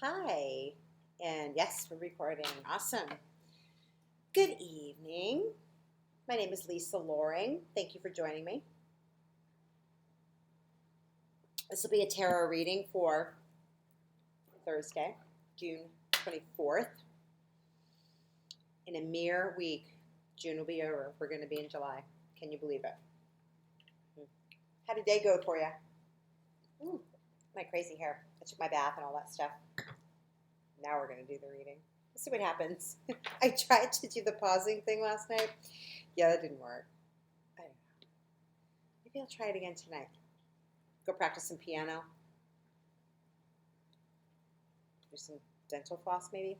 Hi, and yes, we're recording. Awesome. Good evening. My name is Lisa Loring. Thank you for joining me. This will be a tarot reading for Thursday, June 24th. In a mere week, June will be over. We're going to be in July. Can you believe it? How did day go for you? Ooh, my crazy hair. I took my bath and all that stuff. Now we're going to do the reading. Let's see what happens. I tried to do the pausing thing last night. Yeah, that didn't work. I don't know. Maybe I'll try it again tonight. Go practice some piano. Do some dental floss maybe.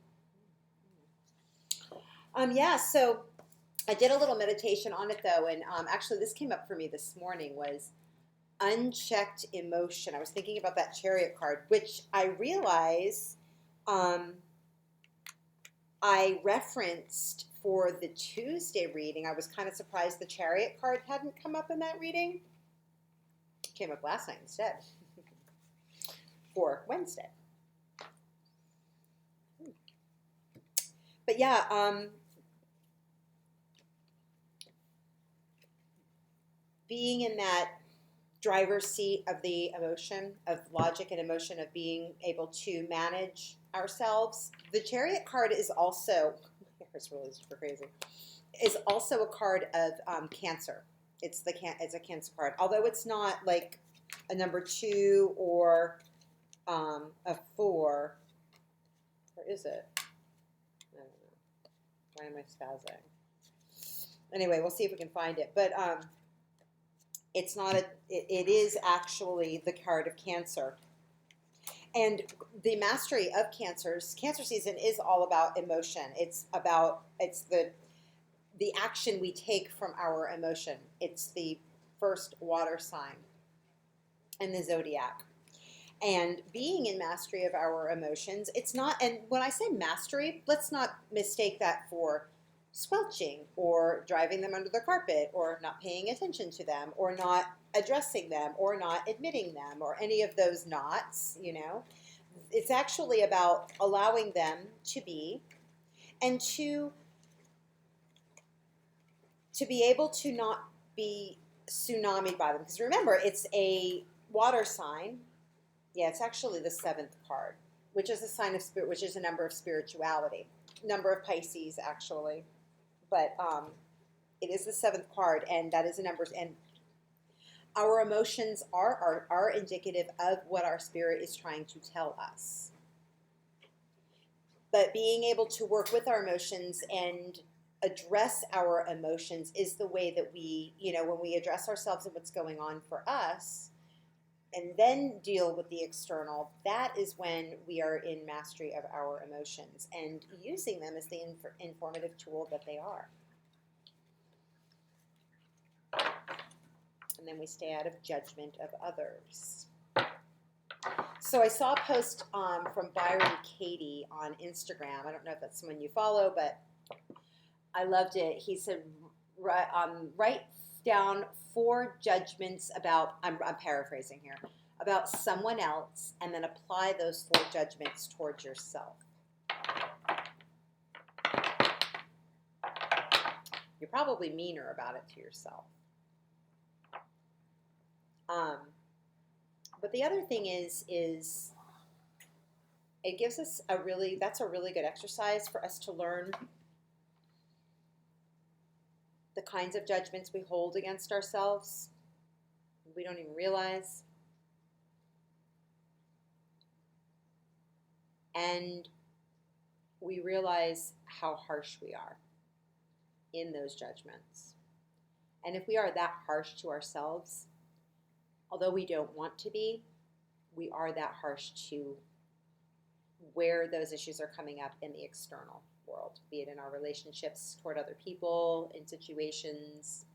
Yeah, so I did a little meditation on it though, and actually this came up for me this morning was unchecked emotion. I was thinking about that Chariot card, which I realize I referenced for the Tuesday reading. I was kind of surprised the Chariot card hadn't come up in that reading. It came up last night instead for Wednesday. But yeah, being in that driver's seat of the emotion, of logic and emotion, of being able to manage ourselves. The Chariot card is also, it's really super crazy, is also a card of Cancer. It's a Cancer card, although it's not like a number 2 or a 4. Or is it? I don't know. Why am I spazzing? Anyway, we'll see if we can find it. But it's not it is actually the card of Cancer. And the mastery of Cancer season is all about emotion. It's the action we take from our emotion. It's the first water sign in the zodiac. And being in mastery of our emotions, it's not, and when I say mastery, let's not mistake that for squelching or driving them under the carpet or not paying attention to them or not addressing them or not admitting them or any of those nots, It's actually about allowing them to be and to be able to not be tsunamied by them. Because remember, it's a water sign. Yeah, it's actually the 7th card, which is a sign of spirit, which is a number of spirituality. Number of Pisces, actually. But it is the 7th card, and that is a number. And our emotions are indicative of what our spirit is trying to tell us. But being able to work with our emotions and address our emotions is the way that we, when we address ourselves and what's going on for us, and then deal with the external, that is when we are in mastery of our emotions and using them as the informative tool that they are. And then we stay out of judgment of others. So I saw a post from Byron Katie on Instagram. I don't know if that's someone you follow, but I loved it. He said, write down 4 judgments about, I'm paraphrasing here, about someone else, and then apply those 4 judgments towards yourself. You're probably meaner about it to yourself. But the other thing is it gives us that's a really good exercise for us to learn the kinds of judgments we hold against ourselves. We don't even realize. And we realize how harsh we are in those judgments. And if we are that harsh to ourselves, although we don't want to be, we are that harsh to where those issues are coming up in the external world, be it in our relationships toward other people, in situations,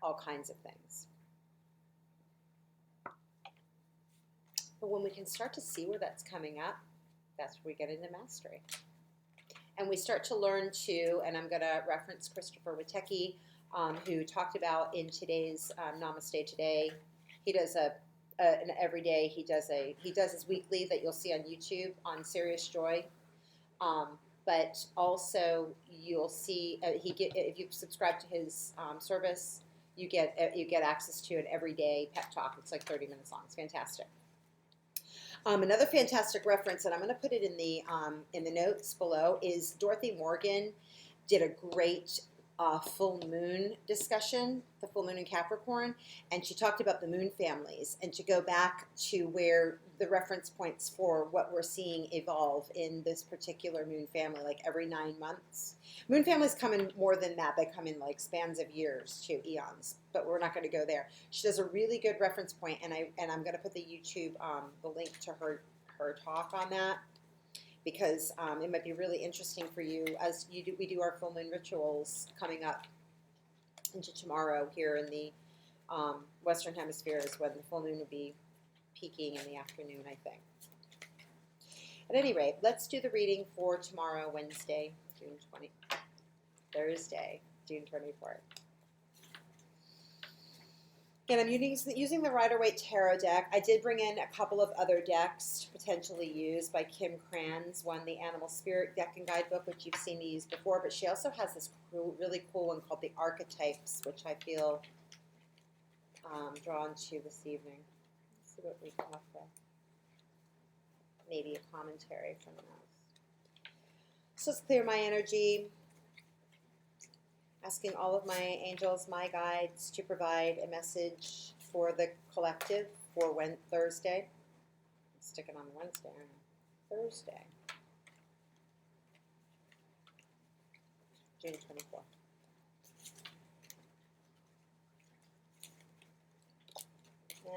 all kinds of things. But when we can start to see where that's coming up, that's where we get into mastery. And we start to learn to, and I'm going to reference Christopher Witecki, who talked about in today's Namaste Today. He does a an every day he does his weekly that you'll see on YouTube on Serious Joy. But also you'll see if you subscribe to his service, you get access to an everyday pep talk. It's like 30 minutes long. It's fantastic. Another fantastic reference, and I'm going to put it in the notes below, is Dorothy Morgan did a great full moon discussion, the full moon in Capricorn, and she talked about the moon families, and to go back to where the reference points for what we're seeing evolve in this particular moon family, like every 9 months. Moon families come in more than that. They come in like spans of years to eons, but we're not going to go there. She does a really good reference point, and I'm going to put the YouTube, the link to her talk on that, because it might be really interesting for you as we do our full moon rituals coming up into tomorrow here in the Western Hemisphere is when the full moon will be peaking in the afternoon, I think. At any rate, let's do the reading for tomorrow, Wednesday, Thursday, June 24th. And I'm using the Rider-Waite Tarot deck. I did bring in a couple of other decks to potentially use by Kim Kranz, one, the Animal Spirit deck and Guidebook, which you've seen me use before, but she also has this really cool one called the Archetypes, which I feel drawn to this evening. Let's see what we have there. Maybe a commentary from those. So let's clear my energy. Asking all of my angels, my guides, to provide a message for the collective for Thursday. I'm sticking on Wednesday, aren't I? Thursday, June 24th.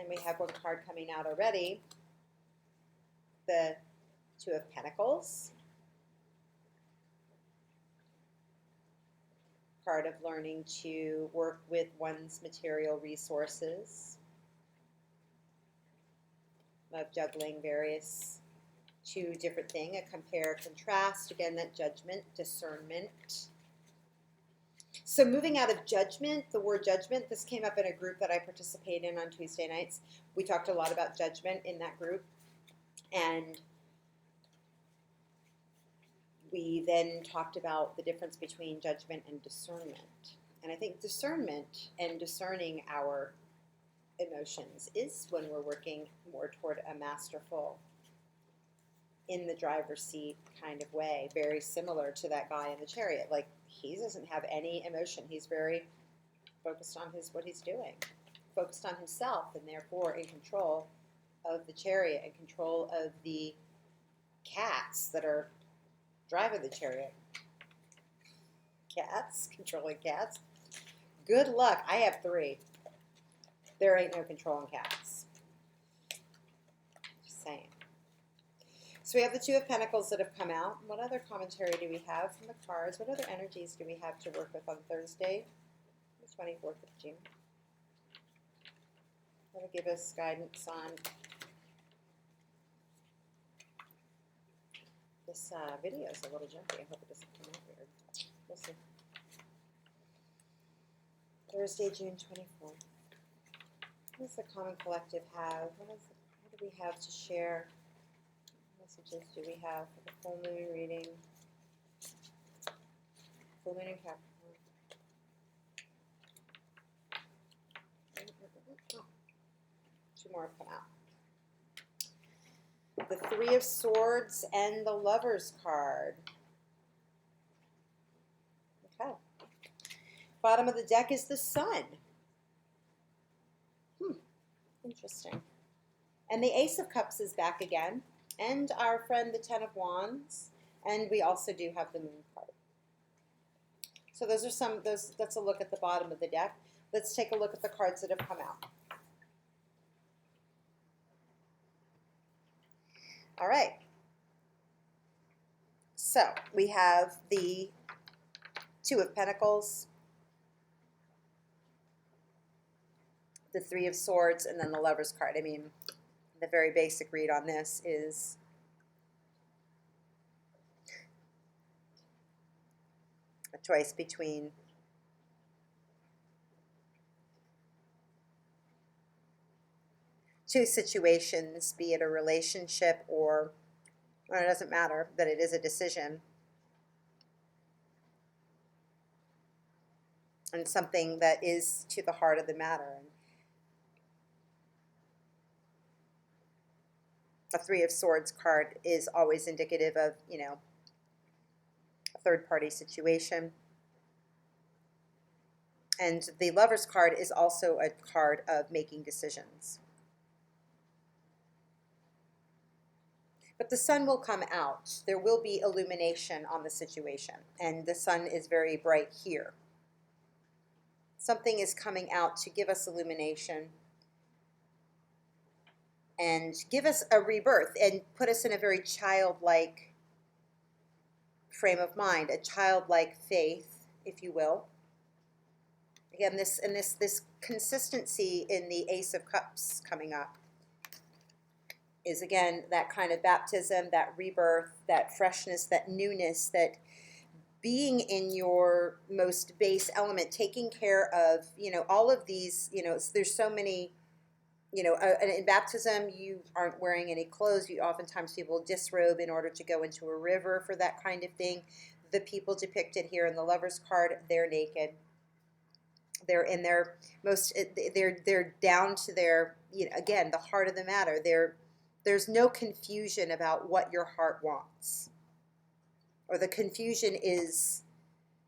And we have one card coming out already. The Two of Pentacles. Part of learning to work with one's material resources, of juggling two different things, a compare, contrast, again, that judgment, discernment. So moving out of judgment, the word judgment, this came up in a group that I participate in on Tuesday nights. We talked a lot about judgment in that group, and we then talked about the difference between judgment and discernment. And I think discernment and discerning our emotions is when we're working more toward a masterful, in the driver's seat kind of way, very similar to that guy in the chariot. Like, he doesn't have any emotion. He's very focused on what he's doing, focused on himself, and therefore in control of the chariot and control of the cats that are driving the chariot. Cats, controlling cats. Good luck. I have 3. There ain't no controlling cats. Just saying. So we have the Two of Pentacles that have come out. What other commentary do we have from the cards? What other energies do we have to work with on Thursday, the 24th of June? That'll give us guidance on this video. Is a little jumpy. I hope it doesn't come out weird. We'll see. Thursday, June 24th. What does the common collective have? What do we have to share? What messages do we have for the full moon reading? Full moon in Capricorn. Oh, 2 more have come out. The Three of Swords and the Lover's card. Okay. Bottom of the deck is the Sun. Interesting. And the Ace of Cups is back again. And our friend, the Ten of Wands. And we also do have the Moon card. So those are that's a look at the bottom of the deck. Let's take a look at the cards that have come out. All right. So we have the Two of Pentacles, the Three of Swords, and then the Lover's card. I mean, the very basic read on this is a choice between two situations, be it a relationship or it doesn't matter, that it is a decision and something that is to the heart of the matter. A Three of Swords card is always indicative of, a third-party situation. And the Lover's card is also a card of making decisions. But the sun will come out. There will be illumination on the situation. And the sun is very bright here. Something is coming out to give us illumination and give us a rebirth and put us in a very childlike frame of mind, a childlike faith, if you will. Again, this consistency in the Ace of Cups coming up is, again, that kind of baptism, that rebirth, that freshness, that newness, that being in your most base element, taking care of, all of these, there's so many, in baptism, you aren't wearing any clothes. Oftentimes people disrobe in order to go into a river for that kind of thing. The people depicted here in the Lover's card, they're naked. They're in their most, they're down to their, again, the heart of the matter. There's no confusion about what your heart wants. Or the confusion is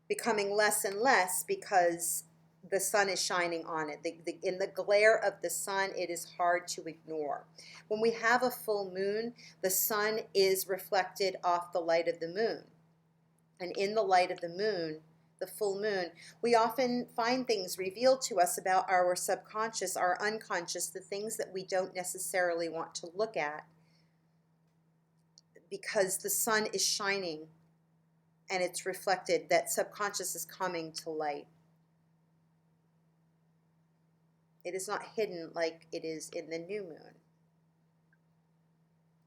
becoming less and less because the sun is shining on it. In the glare of the sun, it is hard to ignore. When we have a full moon, the sun is reflected off the light of the moon. And in the light of the moon, the full moon, we often find things revealed to us about our subconscious, our unconscious, the things that we don't necessarily want to look at because the sun is shining and it's reflected, that subconscious is coming to light. It is not hidden like it is in the new moon.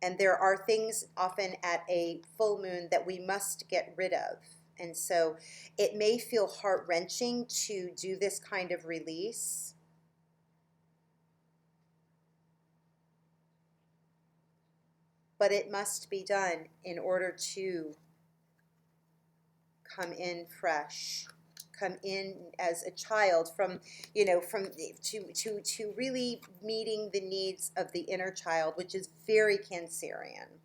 And there are things often at a full moon that we must get rid of. And so it may feel heart-wrenching to do this kind of release. But it must be done in order to come in fresh, come in as a child to really meeting the needs of the inner child, which is very Cancerian.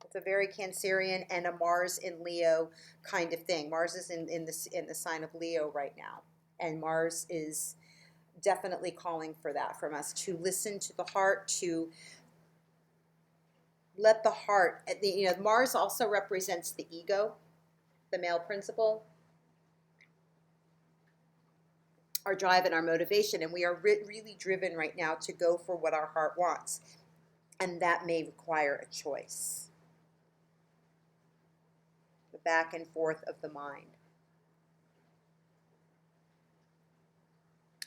It's a very Cancerian and a Mars in Leo kind of thing. Mars is in the sign of Leo right now, and Mars is definitely calling for that from us, to listen to the heart, to let the heart. Mars also represents the ego, the male principle, our drive and our motivation, and we are really driven right now to go for what our heart wants, and that may require a choice. The back and forth of the mind.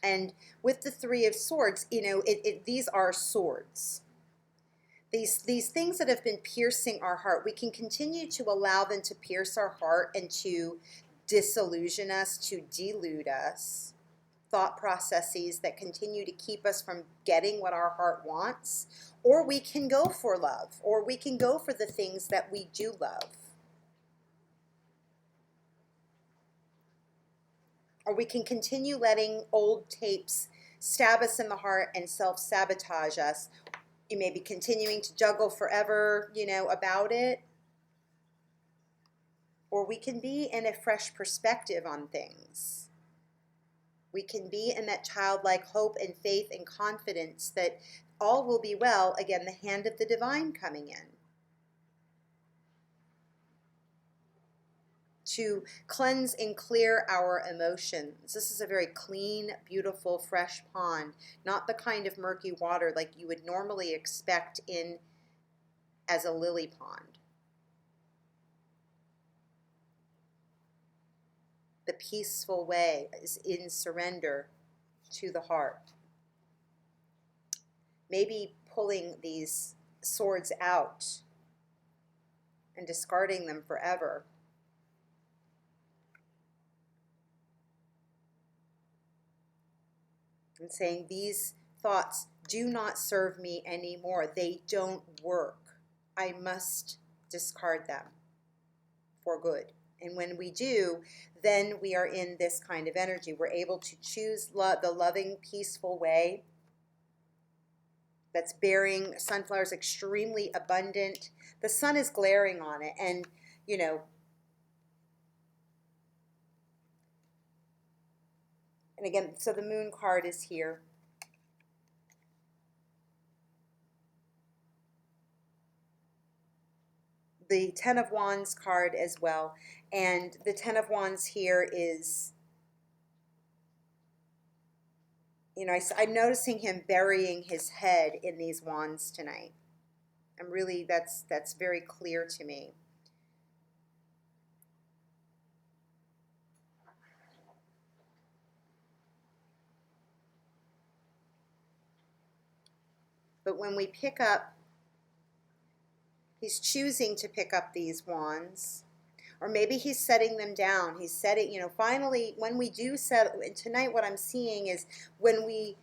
And with the Three of Swords, these are swords. These things that have been piercing our heart, we can continue to allow them to pierce our heart and to disillusion us, to delude us. Thought processes that continue to keep us from getting what our heart wants. Or we can go for love, or we can go for the things that we do love. Or we can continue letting old tapes stab us in the heart and self-sabotage us. You may be continuing to juggle forever, about it. Or we can be in a fresh perspective on things. We can be in that childlike hope and faith and confidence that all will be well. Again, the hand of the divine coming in. To cleanse and clear our emotions. This is a very clean, beautiful, fresh pond, not the kind of murky water like you would normally expect as a lily pond. The peaceful way is in surrender to the heart. Maybe pulling these swords out and discarding them forever. And saying, these thoughts do not serve me anymore. They don't work. I must discard them for good. And when we do, then we are in this kind of energy. We're able to choose the loving, peaceful way that's bearing sunflowers, extremely abundant. The sun is glaring on it, and you know, and again, so the moon card is here. The Ten of Wands card as well, and the Ten of Wands here is, you know, I'm noticing him burying his head in these wands tonight. I'm really, that's very clear to me. But when we pick up, he's choosing to pick up these wands, or maybe he's setting them down. He's setting, you know, finally, when we do set, tonight what I'm seeing is when we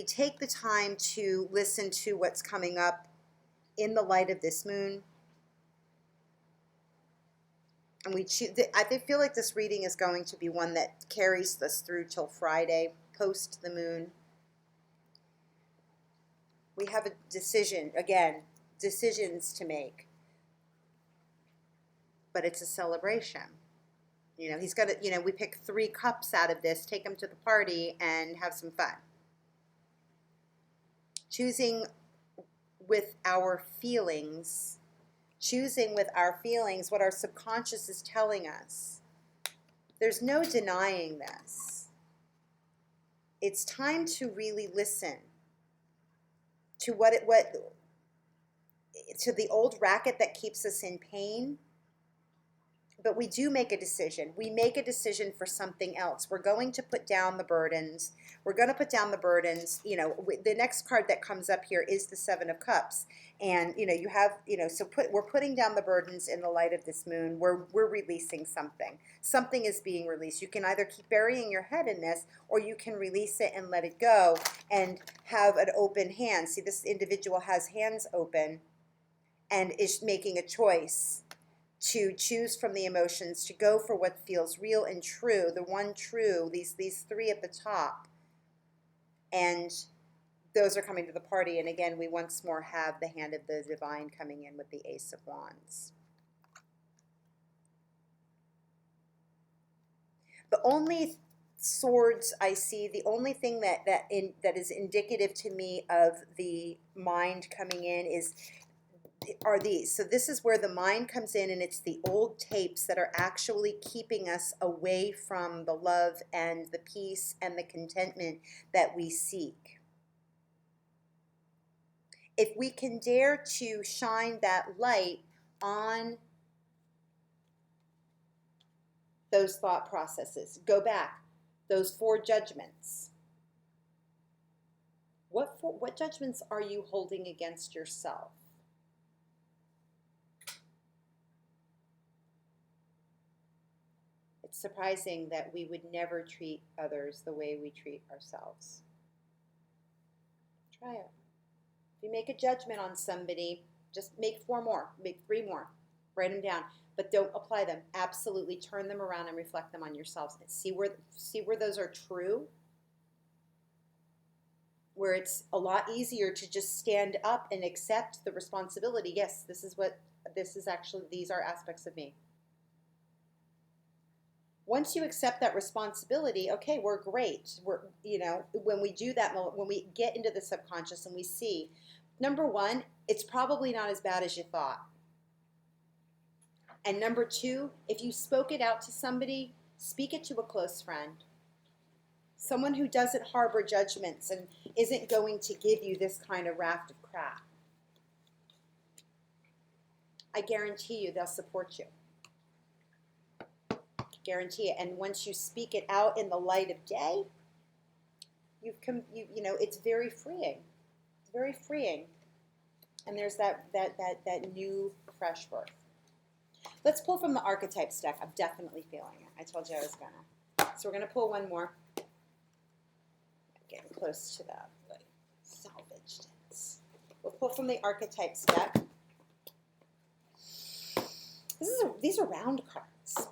take the time to listen to what's coming up in the light of this moon, and we choose. I feel like this reading is going to be one that carries us through till Friday, post the moon. We have a decision, again, decisions to make. But it's a celebration. You know, he's got to, you know, we pick 3 cups out of this, take them to the party, and have some fun. Choosing with our feelings, what our subconscious is telling us. There's no denying this. It's time to really listen to to the old racket that keeps us in pain. But we do make a decision. We make a decision for something else. We're going to put down the burdens. We're going to put down the burdens. You know, the next card that comes up here is the Seven of Cups. And, you know, you have, you know, so we're putting down the burdens in the light of this moon. We're releasing something. Something is being released. You can either keep burying your head in this, or you can release it and let it go and have an open hand. See, this individual has hands open and is making a choice to choose from the emotions, to go for what feels real and true, the one true, these 3 at the top. And those are coming to the party. And again, we once more have the hand of the divine coming in with the Ace of Wands. The only swords I see, the only thing that is indicative to me of the mind coming in are these. So this is where the mind comes in, and it's the old tapes that are actually keeping us away from the love and the peace and the contentment that we seek. If we can dare to shine that light on those thought processes, go back, those 4 judgments. What judgments are you holding against yourself? It's surprising that we would never treat others the way we treat ourselves. Try it. If you make a judgment on somebody, just make 4 more, make 3 more, write them down, but don't apply them. Absolutely turn them around and reflect them on yourselves. And see where those are true, where it's a lot easier to just stand up and accept the responsibility. Yes, these are aspects of me. Once you accept that responsibility, okay, we're great. You know, when we do that, when we get into the subconscious and we see, number 1, it's probably not as bad as you thought. And number 2, if you spoke it out to somebody, speak it to a close friend. Someone who doesn't harbor judgments and isn't going to give you this kind of raft of crap. I guarantee you they'll support you. Guarantee it. And once you speak it out in the light of day, you know, it's very freeing. It's very freeing. And there's that new fresh birth. Let's pull from the Archetypes deck. I'm definitely feeling it. I told you I was gonna. So we're gonna pull one more. Getting close to that. We'll pull from the Archetypes deck. These are round cards. I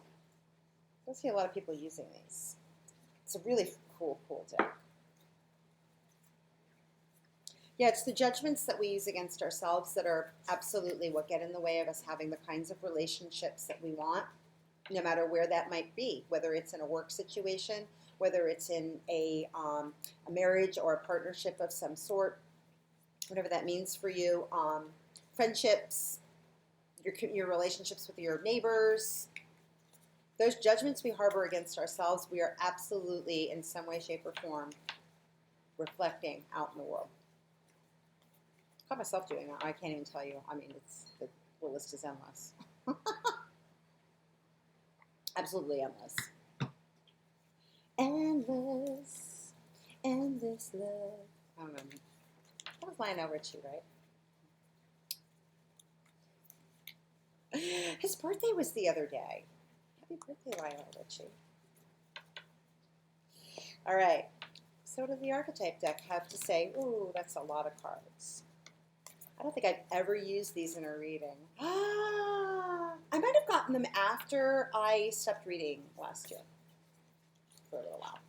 don't see a lot of people using these. It's a really cool deck. Yeah, it's the judgments that we use against ourselves that are absolutely what get in the way of us having the kinds of relationships that we want, no matter where that might be, whether it's in a work situation, whether it's in a marriage or a partnership of some sort, whatever that means for you, friendships, your relationships with your neighbors. Those judgments we harbor against ourselves, we are absolutely, in some way, shape, or form, reflecting out in the world. I caught myself doing that. I can't even tell you. I mean, the list is endless. Absolutely endless. Endless, endless love. I don't know. That was Lionel Richie, right? His birthday was the other day. Happy birthday, Lionel Richie. All right. So what does the Archetype deck have to say? Ooh, that's a lot of cards. I don't think I've ever used these in a reading. I might have gotten them after I stopped reading last year for a little while.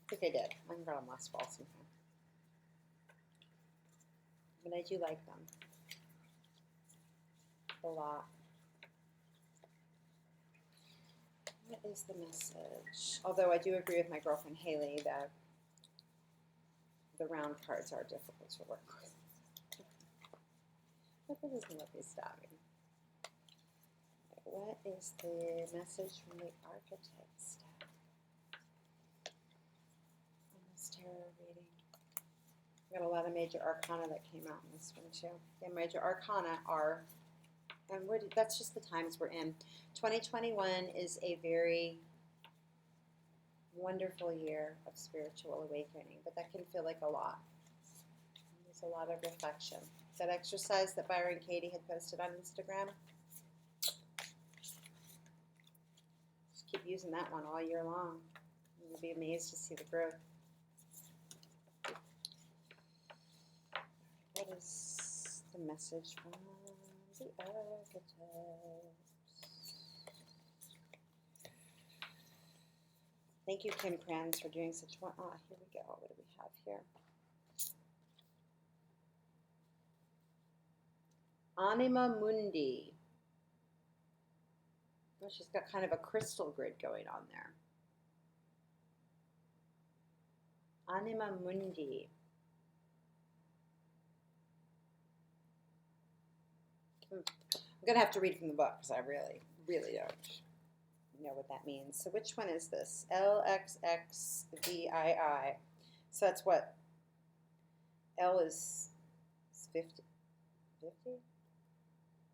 I think I did. I got them last fall sometime. But I do like them a lot. What is the message? Although I do agree with my girlfriend Haley that the round cards are difficult to work with. But this isn't what he's stopping. What is the message from the Archetypes deck on this tarot reading? We got a lot of major arcana that came out in this one too. The major arcana are, and that's just the times we're in. 2021 is a very wonderful year of spiritual awakening, but that can feel like a lot. There's a lot of reflection. That exercise that Byron Katie had posted on Instagram, just keep using that one all year long. You'll be amazed to see the growth. What is the message from the Archetypes? Thank you, Kim Kranz, for doing such one. Ah, here we go. What do we have here? Anima Mundi. Well, she's got kind of a crystal grid going on there. Anima Mundi. I'm going to have to read from the book because I really, really don't know what that means. So which one is this? LXXVII. So that's what? L is 50? 50? I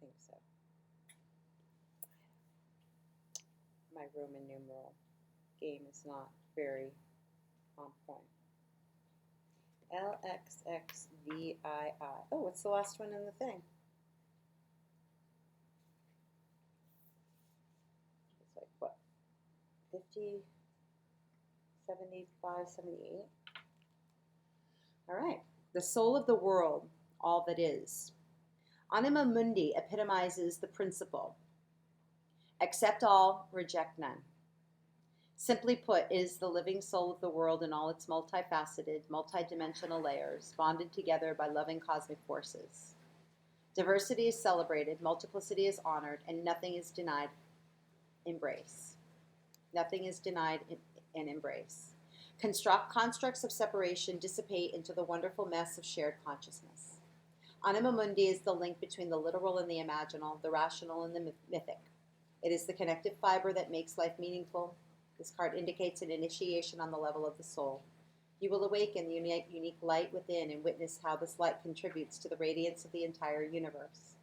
think so. My Roman numeral game is not very on point. LXXVII. Oh, what's the last one in the thing? It's like what? 50, 75, 78? All right. The soul of the world, all that is. Anima Mundi epitomizes the principle. Accept all, reject none. Simply put, it is the living soul of the world in all its multifaceted, multidimensional layers, bonded together by loving cosmic forces. Diversity is celebrated, multiplicity is honored, and nothing is denied embrace. Nothing is denied in embrace. Constructs of separation dissipate into the wonderful mess of shared consciousness. Anima Mundi is the link between the literal and the imaginal, the rational and the mythic. It is the connective fiber that makes life meaningful. This card indicates an initiation on the level of the soul. You will awaken the unique light within and witness how this light contributes to the radiance of the entire universe.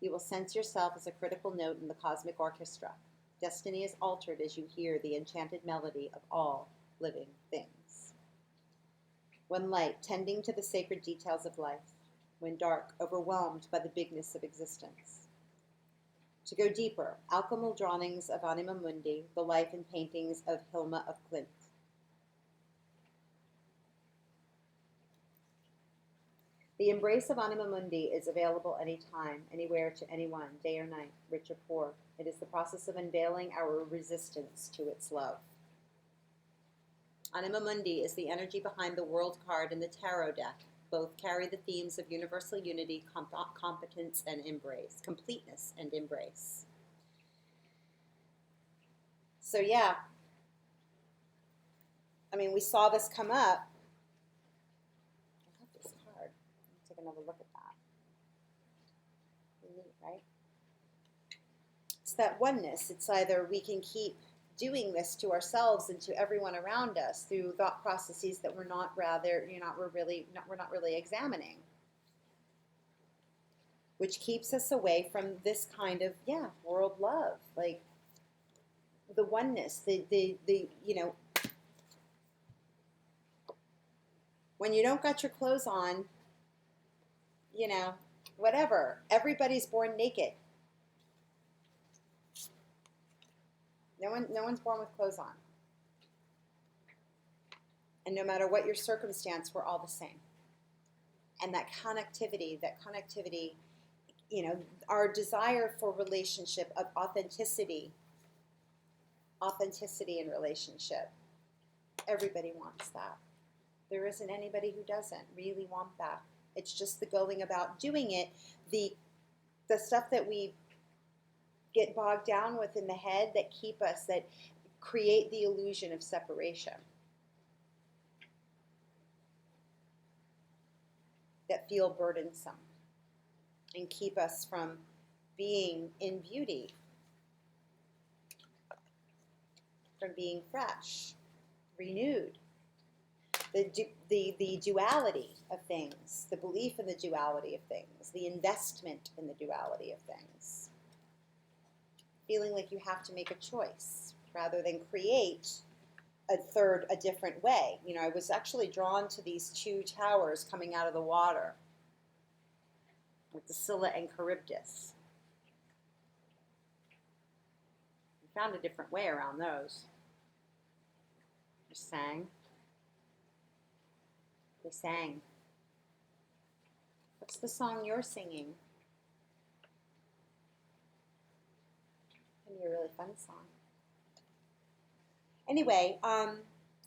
You will sense yourself as a critical note in the cosmic orchestra. Destiny is altered as you hear the enchanted melody of all living things. When light, tending to the sacred details of life. When dark, overwhelmed by the bigness of existence. To go deeper, alchemal drawings of Anima Mundi, the life and paintings of Hilma of Klint. The embrace of Anima Mundi is available anytime, anywhere, to anyone, day or night, rich or poor. It is the process of unveiling our resistance to its love. Anima Mundi is the energy behind the World card in the Tarot deck. Both carry the themes of universal unity, competence, and embrace, completeness and embrace. So yeah, I mean, we saw this come up. I got this card. Let's take another look at that. Neat, right? It's that oneness. It's either we can keep doing this to ourselves and to everyone around us through thought processes that we're not really examining, which keeps us away from this kind of world love, like the oneness, the when you don't got your clothes on, whatever. Everybody's born naked. No one's born with clothes on. And no matter what your circumstance, we're all the same. And that connectivity, our desire for relationship, of authenticity in relationship, everybody wants that. There isn't anybody who doesn't really want that. It's just the going about doing it, the stuff that we get bogged down with in the head that create the illusion of separation, that feel burdensome and keep us from being in beauty, from being fresh, renewed. The duality of things, the belief in the duality of things, the investment in the duality of things. Feeling like you have to make a choice rather than create a different way. I was actually drawn to these two towers coming out of the water with the Scylla and Charybdis. I found a different way around those. Just sang. They sang. What's the song you're singing? It'd be a really fun song. Anyway,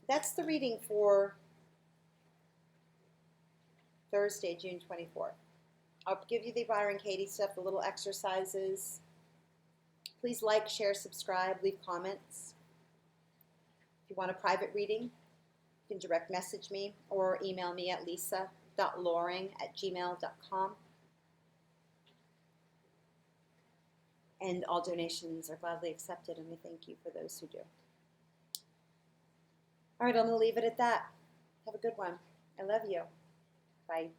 that's the reading for Thursday, June 24th. I'll give you the Byron Katie stuff, the little exercises. Please like, share, subscribe, leave comments. If you want a private reading, you can direct message me or email me at lisa.loring@gmail.com. And all donations are gladly accepted, and I thank you for those who do. All right, I'm going to leave it at that. Have a good one. I love you. Bye.